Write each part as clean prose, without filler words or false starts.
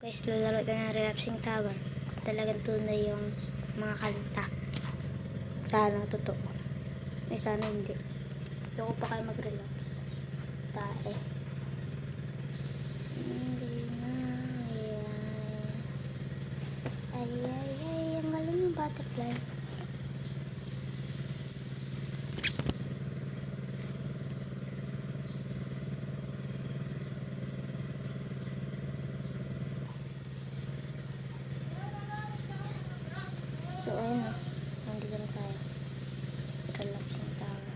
Guys, lalaro tayo ng relapsing tower. Kung talagang tunay yung mga kanta. Sana totoo. Sana hindi. Ayoko pa kayo mag-relapse. Tae. Hindi na. Ay. Ang galing yung butterfly. So, ayun na. Nandito na tayo. Relapsing tower.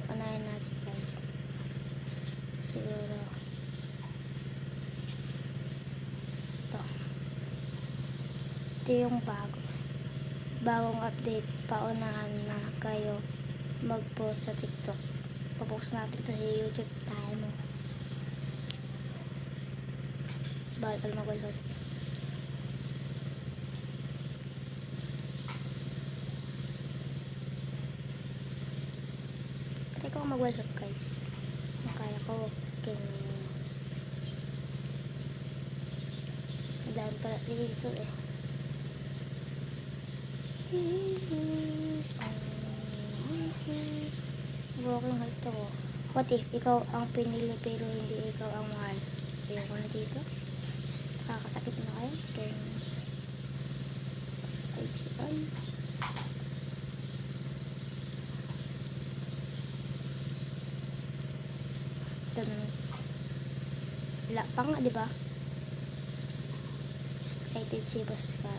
Unahin natin guys. Siguro. Ito yung bago. Bagong update. Paunahan na kayo mag-post sa TikTok. Papost natin ito sa YouTube tayo. Bawal ka mag-upload. Try ko mag-wall up guys. Makaya ko. Okay. Madami pala dito eh. Walking heart ako. What if ikaw ang pinili pero hindi ikaw ang mahal? Ayoko na dito. Nakakasakit na kayo. Okay. Ay. Ito naman. Wala pa nga, diba? Excited si Oscar.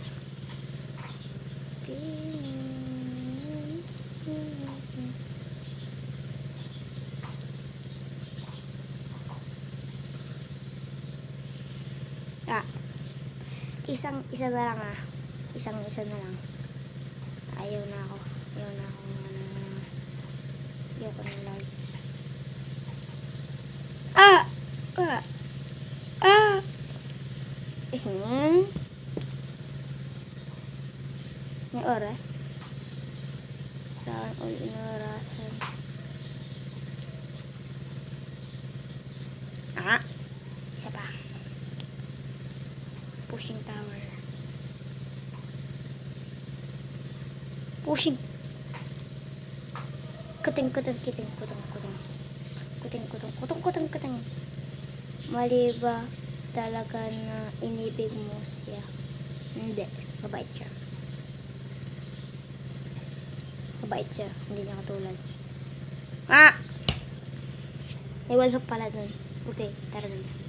Isa na lang ah. Isa na lang. Ayaw na ako. Ayaw ko na lang. May oras. Saan ulit inarasan? Isa pa. Pushing tower. Pushing. Kuting. Mali ba talaga na inibig mo siya? Hindi. Mabait siya. Hindi niya katulad. May wall hook pala dun. Okay, tara dun.